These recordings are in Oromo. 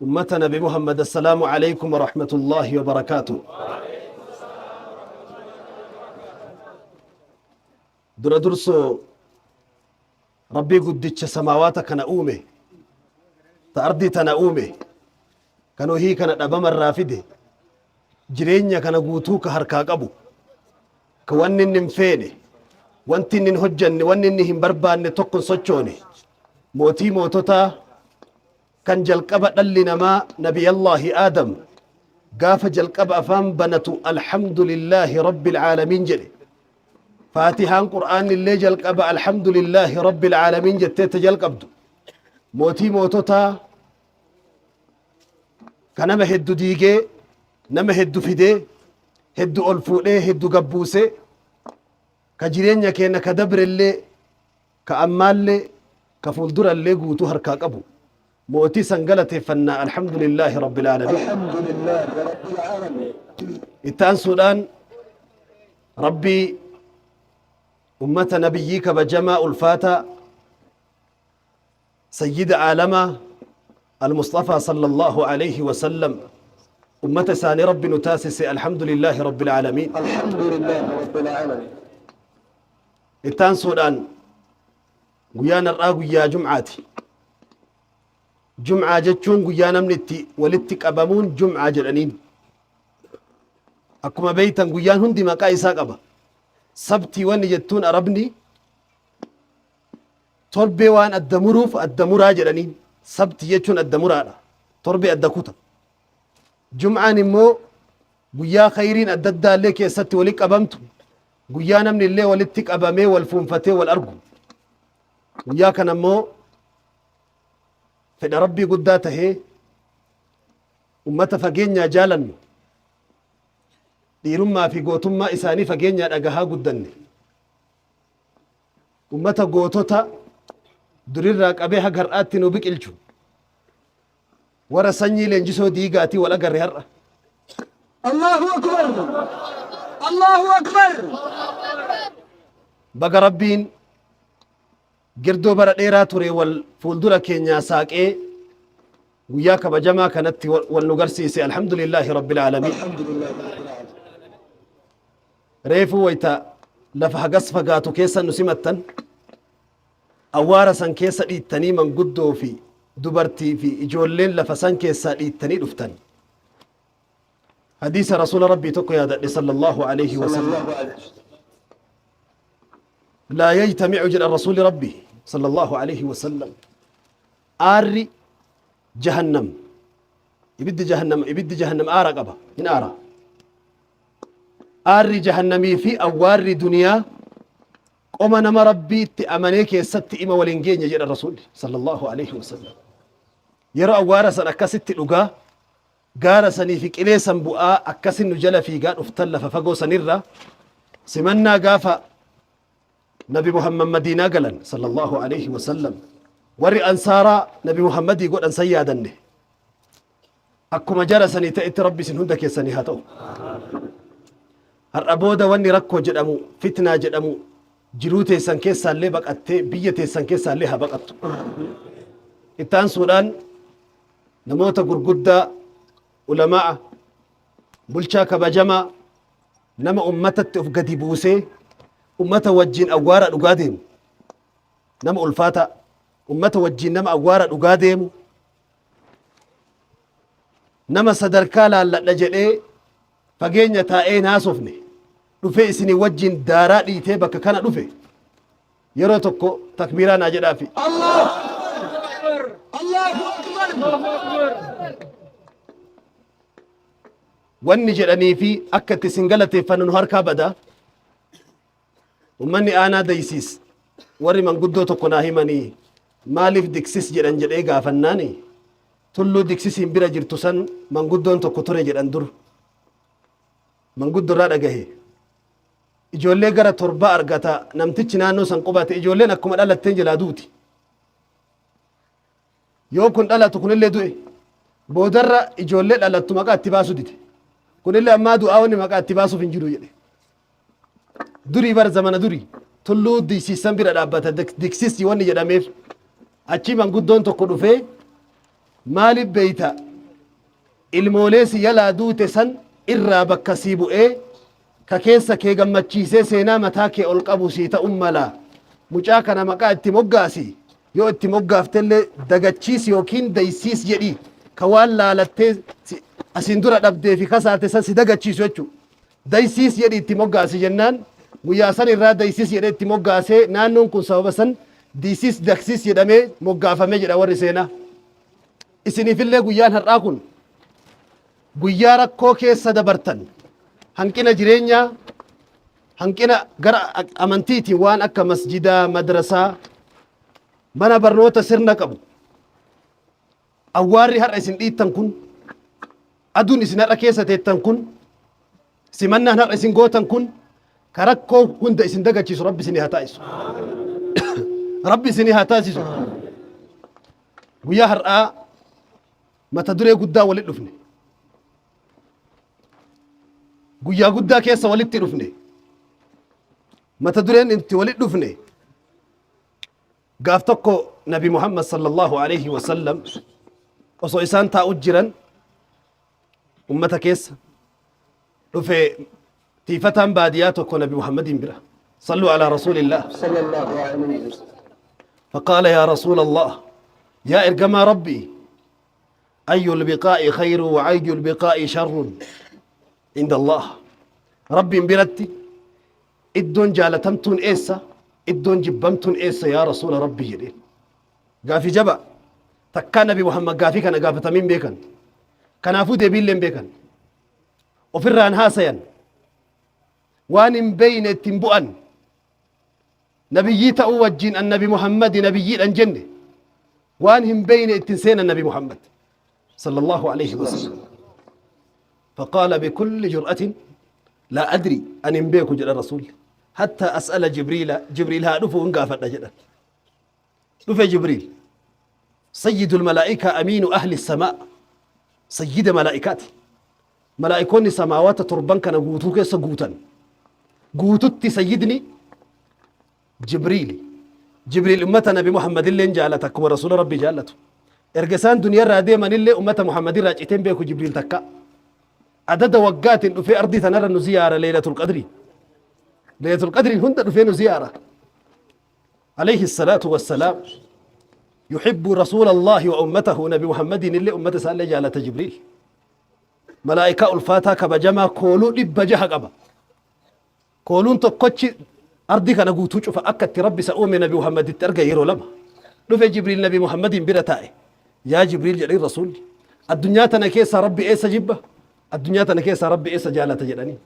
أمة نبي محمد السلام عليكم ورحمة الله وبركاته. درسو ربي قدتش سماواتك كان أومي تأردي تنا أومي كانوا هي كانت أبام الرافدة جرينيا كان قوتوك هركا قبو كوانن نمفيني وانتن هجن وانن هم بربان تقن صجوني موتي موتوتا كان جلقبة لنما نبي الله آدم قاف جلقبة أفام بنتو الحمد لله رب العالمين جلي فاتحان قرآن اللي جلقبة الحمد لله رب العالمين جتت جلقبدو موتي موتوتا كان ما هدو ديجي نما هدو فيدي هدو ألفولي هدو قبوسي كجرين يكينا كدبر اللي كأمال اللي كفولدر اللي قوتو هركا قبو موتي سنقلتي فنا الحمد لله رب العالمين. الحمد لله رب العالمين. إتان سودان ربي أمة نبيك بجماء الفاتة سيد عالمة المصطفى صلى الله عليه وسلم أمة ساني رب نتاسس الحمد لله رب العالمين. الحمد لله رب العالمين. إتان سودان قيانا الراقو يا جمعاتي جمعة جتشون قيانا منتي ولتك أبامون جمعة جرانين أكما بيتا قيان هندي ما قايسا قبا سبتي وان جتون أربني تربي وان الدمروف الدمرا جرانين سبتي جتشون الدمرا تربي الدكوتا جمعة نمو قيا خيرين الددا لك يا ستي ولك أبامتو قيانا من اللي ولتك أبامي والفنفتي والأرقو قيا كان مو فإن ربي قداته أمة فقينيا جالن ديرما في قوتما إساني فقينيا أقها قدن أمة قوتوتا دريراك أبيها قرآت نوبك إلجو ورسني لنجسو ديقاتي ولا قرر الله أكبر الله أكبر. بقى ربين girdoo bara dheeraa ture wal fuuldura keenyaa saaqee guyyaa kabajamaa kanatti wal nu garsiise alhamdulillahi rabbil aalamiin. الحمد لله رب العالمين. reefuu wayta lafa hagas fagaatu keessa nu simattan awwaara san keessa dhiittanii manguddoo fi dubartii fi ijoolleen lafa san keessaa dhiittanii dhuftan hadiisa rasuula rabbii tokko yaadadhe sallallahu alayhi صلى wasallam الله عليه وسلم. لا يجتمع جل الرسول ربي صلى الله عليه وسلم آري جهنم يبد جهنم آرى قبا إن آرى آري جهنمي في أوار دنيا قوما نما ربي تأمنيك يست إما ولنجين جل الرسول صلى الله عليه وسلم يرى أوار سن أكست لغا قال سني في كليسا بؤا أكسن نجل في قال افتل ففقو سنرى سمنا قافا نبي محمد مدينة قلن صلى الله عليه وسلم وري أنصارا نبي محمد يقول أن سيادني أكما جرسني تأتي ربي سنهندك يسني هاتو الربودة واني ركو جدامو فتنة جدامو جلوتي سنكيسا اللي بقت بيتي سنكيسا اللي بقت إتان سودان نموت قرقودة علماء بلشاك بجمع نما أمتت أفقدي بوسي ummata wajjin awwaara dhugaa deemu nama ulfaata ummata wajjin nama awwaara dhugaa deemu nama sadarkaa laalladha jedhee fageenya taa'ee naasofne dhufee isinii wajjin daaraa dhiitee bakka kana dhufe yeroo tokko takbiiraa naa jedhaafi الله أكبر الله أكبر. wanni jedhanii fi akka itti isin galateeffannu nu harkaa badaa ummanni aanaa daysiis warri manguddoo tokko naa himanii maaliif diksis jedhan jedhee gaafannaani tulluu diksisiin bira jirtu san manguddoon tokko ture jedhan dur manguddorraa dhagahe ijoollee gara torba argata namtichi naannoo san qubate ijoolleen akkuma dhalatteen jalaa duuti yoo kun dhalatu kunillee du'e boodarra ijoollee dhalattu maqaa itti baasu dide kunillee ammaa du'aa wanni maqaa itti baasuuf hin jiru jedhe durii bar zamana durii tulluu diksiisan bira dhaabbata diksisi wanni jedhameef achi manguddoon tokko dhufee maaliif beeyta ilmooleesi yalaa duute san irraa bakka sii bu'ee ka keessa kee gammachiisee seenaa mataa kee ol qabu sii ta'un mala mucaa kana maqaa itti moggaasi yoo itti moggaaftellee dagachiis yookiin daysiis jedhi ka waan laalattee asin dura dhabdee fi kasaate san si dagachiisu jechuudha. Daysiis jedhi itti moggaasi jennaan guyyaa san irraa daysiis jedhee itti moggaasee naannoon kun sababa san diisiis daksiis jedhamee moggaafamee jedha warri seenaa. Isiniifillee guyyaan har'aa kun guyyaa rakkoo keessa dabartan hanqina jireenyaa hanqina gara amantiitiin waan akka masjidaa madrasaa mana barnoota sirna qabu awwaarri har'a isin dhiittan kun aduun isin har'a keessa teettan kun simannaan har'a isin gootan kun ka rakkoo hunda isin dagachiisu rabbi isinii haa taasisu rabbi isinii haa taasisu guyyaa har'aa mata duree guddaa walit dhufne guyyaa guddaa keessa walitti dhufne mata dureen itti walit dhufne gaaf tokko nabi muhammad sallallahu alaihi wasallam osoo isaan taa'u jiran ummata keessa dhufe tiifataan baadiyaa tokko nabi muhammadin bira صلوا على رسول الله صلى الله عليه وسلم فقال يا رسول الله يا إرجما ربي أي البقاء خير وأي البقاء شر عند الله ربي برتي إدون جالتمتون إيسا إدون جبمتون إيسا يا رسول ربي جدين قافي جبا تكا نبي محمد قافي كان قافة مين بيكن كان أفو دبيل بيكن وفران هاسيا وان بين التنبؤن نبيي تأوجين النبي محمد نبيي الجنة وان هم بين التنسين النبي محمد صلى الله عليه وسلم فقال بكل جرأة لا أدري أن ينبيك جل الرسول حتى أسأل جبريل ها نفو انقافت جدا نفو جبريل سيد الملائكة أمين أهل السماء سيد ملائكات ملائكون سماوات تربان كان قوتوك سقوتا قوتت سيدني جبريل أمتنا بمحمد اللي جالتك ورسول ربي جالته إرجسان دنيا رادي من اللي أمة محمد راجعتين بيكو جبريل تكا عدد وقات في أرض تنرى زيارة ليلة القدر هند فين زيارة عليه الصلاة والسلام يحب رسول الله وأمته نبي محمد اللي أمة سأل جالة جبريل ملائكة الفاتحة كبجما كولو لبجها قبا كولون تقوتش أرضي كان قوتوش فأكدت ربي سأومي نبي محمد ترقى يرو لما نفي جبريل نبي محمد برتائي يا جبريل جليل رسول الدنيا تنكيس ربي إيسا جبه الدنيا تنكيس ربي إيسا جالة جلاني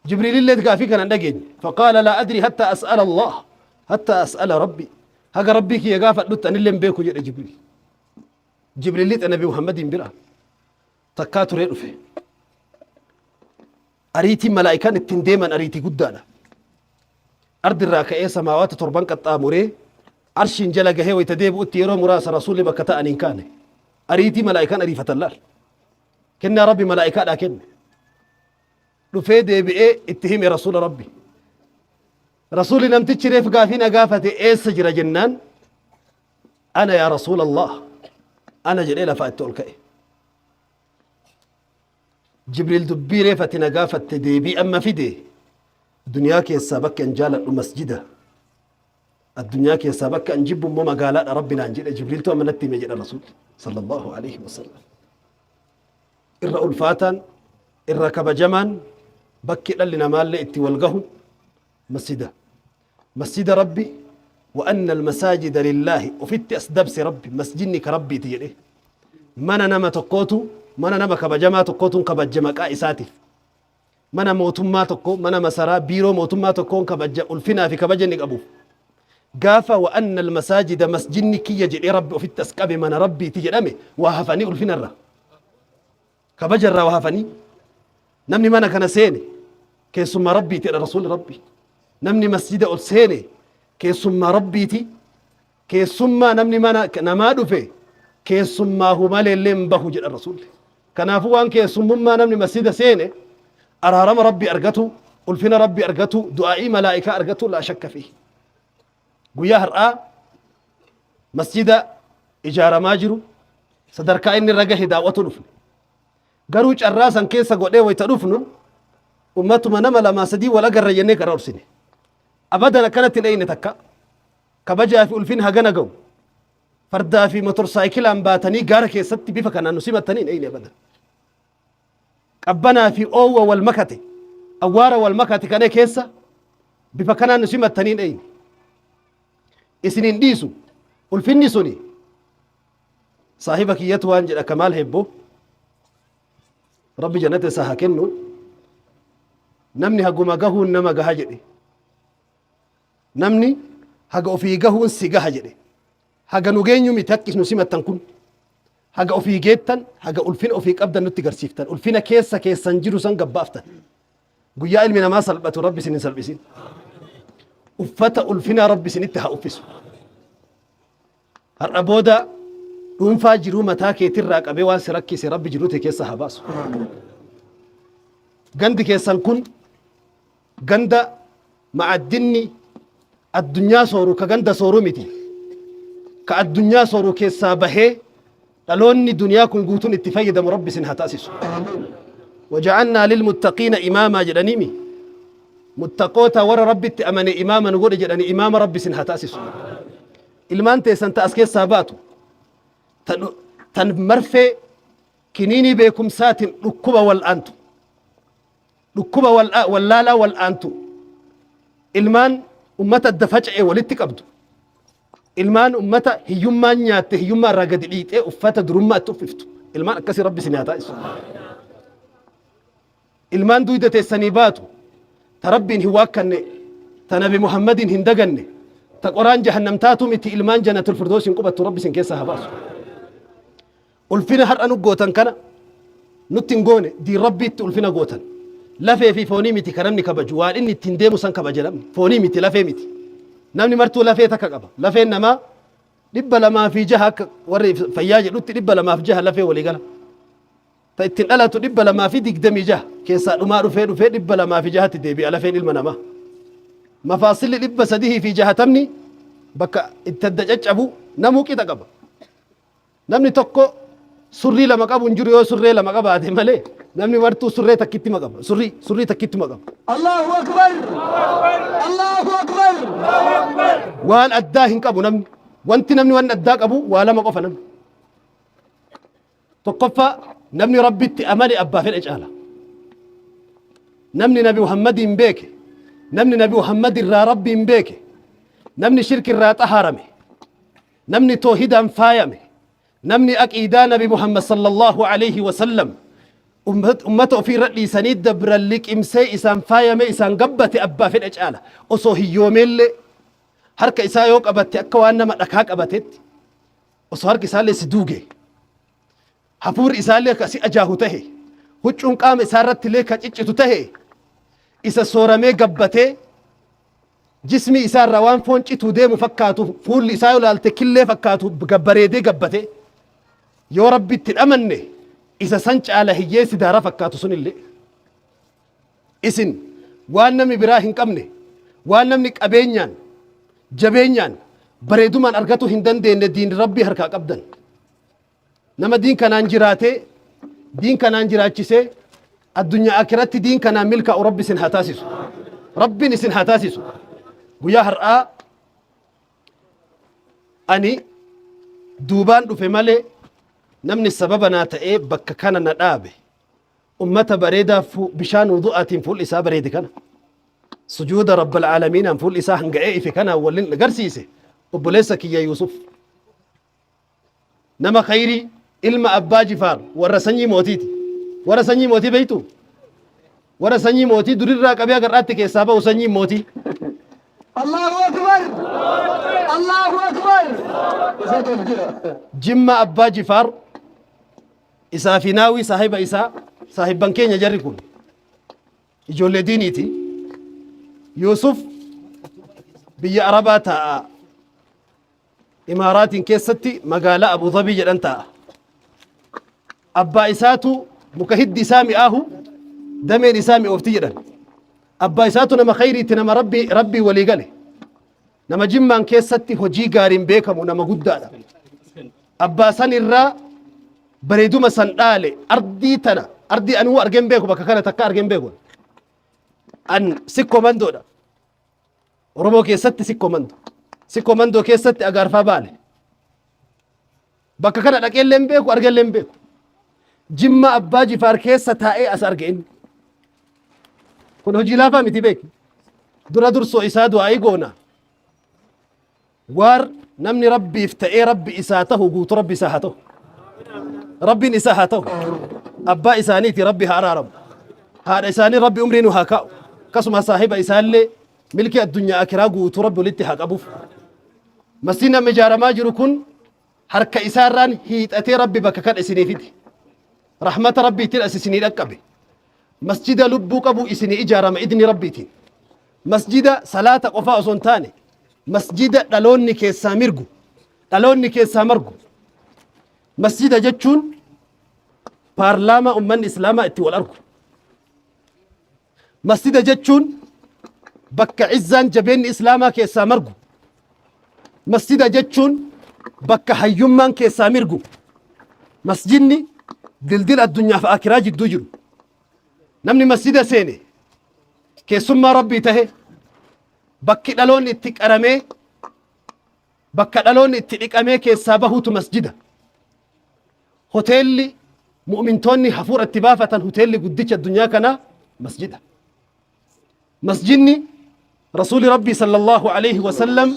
جبريل اللي تقافي كان نجين فقال لا أدري حتى أسأل الله حتى أسأل ربي هكا ربك يا قافة لتن اللي مبيكو جبريل اللي نبي محمد برا تكاتو ريرفي أريتي ملائكان التنديما أريتي قدانا أرض الراكئة سماوات تربان قطاموري عرش جلق هي ويتديب أتيرو مراس رسول بكتا أن كان أريتي ملائكان أريفة الله كنا ربي ملائكة لكن رفي دي بإيه اتهمي رسول ربي رسول نم تشريف قافين قافة إيه سجر جنان أنا يا رسول الله أنا جليل فأتولك جبريل دبي ريفة نقافة دي بي أما في دي دنياك يسابك أن جالت مسجده الدنيا كي سابك أن جب مما قالت ربنا أنجل جبريل تو منتي مجد الرسول صلى الله عليه وسلم إرى ألفاتا إرى كبجمان بكي لنا مال اتي والقه مسجد ربي وأن المساجد لله وفت أسدبس ربي مسجدني كربي تيجي من نما تقوتو من نما كبجما تقوتو كبجما كائساتي من موتما تقو من مسرا بيرو موتما تقو كبج ألفنا في كبجني أبوه قافا وأن المساجد مسجدني كي يجري ربي وفي التسكاب من ربي تجرمي وهفني ألفنا الرا كبجر وهفني نمني منا كان سيني كي ثم ربي تي رسول ربي نمني مسجد ألسيني كي ثم ربي تي كي ثم نمني منا نمادو في كي ثم هو مال اللي مبهو جل الرسول كان أفوان كي ثم ما نمني مسجد سيني أرارم ربي أرقته ألفنا ربي أرقته دعائي ملائكة أرقته لا شك فيه guyyaa har'aa masjida ijaaramaa jiru sadarkaa inni raga hidaawwatu dhufne garuu carraa san keessa godhee wayta dhufnu ummatuma nama lama sadii wal agarra jennee karoorsine abadan akkanatti dheyne takka kabajaa fi ulfin hagana ga'u fardaa fi motorsaayikilaan baatanii gaara keessatti bifa kanaan nu simattanii dheyne abadan qabbanaa fi oowwa wal makate awwaara wal makate kanee keessa bifa kanaan nu simattanii dheyne isinin dhiisu ulfinni suni saahiba kiyyatu waan jedha kamaal hebbo rabbi jannata isaa haa kennu namni haguma gahuun nama gaha jedhe namni haga ofii gahuun si gaha jedhe haga nu geenyu miti haqqis nu simattan kun haga ofii geettan haga ulfina ofii qabdan nutti garsiiftan ulfina keessan jiru san gabbaaftan guyyaa ilmi namaa salphatu rabbi isin hin salphisin uffata ulfina rabbi isinitti haa uffisu har'a booda dhuunfaa jiruu mataa keetirraa qabee waan si rakkise rabbi jiruute keessa haa baasu gandi keessan kun ganda ma'addinni addunyaa sooru ka ganda sooru miti ka addunyaa sooru keessaa bahee dhaloonni duniyaa kun guutuun itti fayyadamu rabbi isin haa taasisu وجعلنا للمتقين إماما جدنيمي متقوتا ورا ربي أمني إماما نقول جدني إمام ربي سن هتأسس ilmaan teessan ta'as keessaa baatu tan marfee kiniinii beekumsaatiin dhukkuba wal'aantu dhukkuba wallaalaa wal'aantu ilmaan ummata adda faca'ee walitti qabdu ilmaan ummata hiyyummaan nyaatte hiyyummaa irraa gadi dhiixee uffata durummaa itti uffiftu ilmaan akkasii rabbi isin haa taasisu ilmaan duyda teessanii baatu ta rabbiin hin waakkanne ta nabi muhammadin hin daganne ta qoraan jahannamtaatu miti ilmaan jannatul firdoosin qubattu rabbi isin keessa haa baasu ulfina har'a nu gootan kana nutti hin goone diin rabbiitti ulfina gootan lafee fi foonii miti kan namni kabaju waan inni ittiin deemu san kabaja namni foonii miti lafee miti namni martuu lafee takka qaba lafeen namaa 206 akka warri fayyaa jedhutti 206 lafee walii gala ta ittiin dhalatu 226 keessaa dhumaa dhufee 206tti deebi'a lafeen ilma namaa mafaasilli 360 bakka itti adda caccabu namuu qixa qaba namni tokko surrii lama qabu hin jiru yoo surree lama qabaate malee namni martuu surree takkitti qaba surrii takkitti qaba Allahu akbar Allahu akbar waan addaa hin qabu namni wanti namni waan addaa qabu waa lama qofa namni tokkoffaa namni rabbitti amane abbaa fedhe caala namni nabi muhammadin beeke namni nabi muhammad irraa rabbiin beeke namni shirki irraa xaharame namni toohidaan faayame namni aqiidaa nabi muhammad sallallahu alayhi wasallam ummata ofii irra dhiisanii dabran liqimsee isaan faayame isaan gabbate abbaa fedhe caala osoo hiyyoomeellee harka isaa yoo qabatte akka waan nama dhakaa qabatetti osoo harki isaallee si duuge hafuurri isaallee ka si ajaahu tahe huccuun qaama isaa irratti illee ka ciccitu tahe isa sooramee gabbatee jismi isaa irraa waan foon cituu deemu fakkaatu fuulli isaa yoo laalte killee fakkaatu gabbareedee gabbate yoo rabbitti dhamanne isa san caala hiyyeessi daara fakkaatu sunillee isin waan namni biraa hin qabne waan namni qabeenyaan jabeenyaan bareedumaan argatu hin dandeenye diin rabbii harkaa qabdan nama diin kanaan jiraatee diin kanaan jiraachisee addunyaa akiratti diin kanaan milkaa'u rabbi isin haa taasisu rabbiin isin haa taasisu guyyaa har'aa ani duubaan dhufe malee namni sababa naa ta'ee bakka kana na dhaabe ummata bareedaa bishaan wudu'aatiin fuul isaa bareede kana sujuuda rabbal aalamiinaan fuul isaa hanga'ee ife kana waliin agarsiise obboleessa kiyya Yuusuf nama khayrii ilma abbaa jifaar warra sanyii mootiiti warra sanyii mootii beeytu warra sanyii mootii durirraa qabee agarraatti keessaa ba'u sanyii mootii Allahu akbar Allahu akbar jimma abbaa jifaar isaa fi naawii saahiba isaa saahibban keenya jarri kun ijoollee diiniiti Yuusuf biyya arabaa taa'a imaaraatiin keessatti magaalaa Abu Dhabii jedhan taa'a abbaa isaatu muka hiddi isaa mi'aahu dameen isaa mi'oofti jedhan abbaa isaatu nama khayriitti nama rabbii walii gale nama jimmaan keessatti hojii gaariin beekamu nama guddaadha abbaa san irraa bareeduma san dhaale ardii tana أردي أنو أرجم بيكو بككنا تكا أرجم بيكو أن سكو مندو دا ورمو كيست سكو مندو كيست أغارفا بالي بككنا لكين لم بيكو أرجم لم بيكو جمع أبا جفار كيسة تائي أس أرجين كن هجي لافا متي بيك درا درسو إسادو أي قونا وار نمني ربي افتئي ربي إساته قوت ربي ساحته ربي نساحته أبا إسانيتي ربي هارارم هذا إساني ربي أمرين وهاكاو كسما صاحب إسان لي ملكي الدنيا أكرا قوت ربي ولتحق أبوف مسينا مجارة ماجر كن حركة إساران هيت أتي ربي بككان إسيني فيدي رحمة ربي تلأس إسيني لكبي مسجد لبو قبو إسيني إجارة ما إذن ربي تي مسجد صلاة قفاء سنتاني مسجد دلوني كيسا مرقو دلوني كيسا مرقو مسجد جتشون بارلاما أمان إسلاما اتي والأرقو مسجد جتشون بك عزان جبين إسلاما كيسا مرقو مسجد جتشون بك حيومان كيسا مرقو مسجدني دلدل الدنيا فأكراج الدجر نمني مسجد سيني كيسما ربي تهي bakki dhaloonni itti qaramee bakka dhaloonni itti dhiqamee keessaa bahutu masjida hoteelli mu'mintoonni hafuura itti baafatan hoteelli guddicha addunyaa kana masjida masjidni rasuuli rabbii sallallahu alaihi wasallam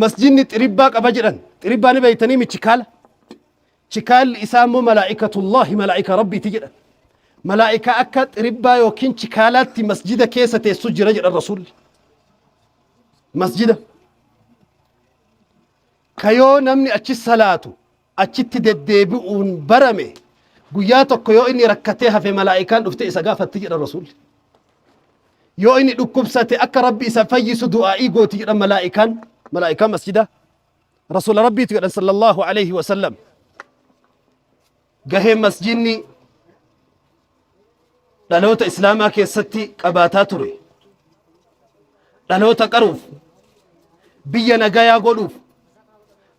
masjidni xiribbaa qaba jedhan xiribbaa ni beeytanii mi chikaalli isaa immoo malaa'ikatullaahi malaa'ika rabbiiti jedhan malaa'ika akka xiribbaa yookiin chikaalaatti masjida keessa teessu jira jedhan rasuulli masjida kayoo namni achi salaatu achitti deddeebi'uun barame guyyaa tokko yoo inni rakkatee hafe malaa'ikaan dhufte isa gaafatti jedhan rasuulli yoo inni dhukkubsate akka rabbi isa fayyisu du'aa'ii gooti jedhan malaa'ikaan masjida rasuula rabbiitu jedhan sallallahu alaihi wasallam gaheen masjidni dhaloota islaamaa keessatti qabaataa ture dhaloota qaruuf biyya nagayaa godhuuf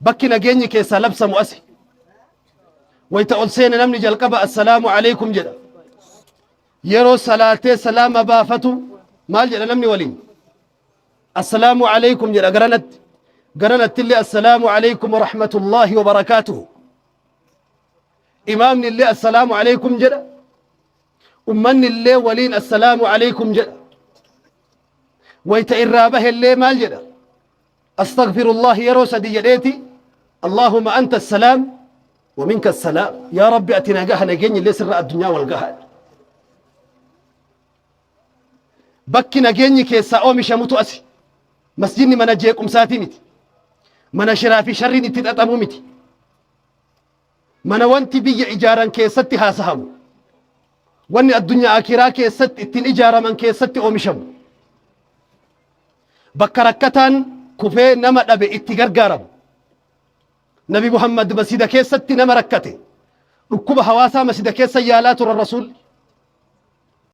bakki nageenyi keessaa labsamu asi wayta ol seene namni jalqaba assalaamu alaikum jedha yeroo salaatee salaama baafatu maal jedha namni waliin assalaamu alaikum jedha garanatti illee assalaamu alaikum warahmatullaahi wabarakaatuhu imaamni illee assalaamu alaikum jedha ummanni illee waliin assalaamu alaikum jedha wayta irraa bahe illee maal jedha astaghfirullah yeroo sadi jedheeti allahumma anta assalaam ومنك السلام يا ربي أتنا جهنا جيني اللي سر الدنيا والجهاد بكنا جيني كيسا أو مش هموتو أسي مسجدني من أجيكم ساتي متي من شرافي شرني تتأتمو متي من وانتي بيجي إجارا كيستي هاسهم واني الدنيا آكرا كيست اتن إجارة من كيستي أو مش هم بكركتان كفي نما أبي اتقرقارب نبي محمد مسجد كيستي نما ركته ركوب حواسا مسجد كيس يالات الرسول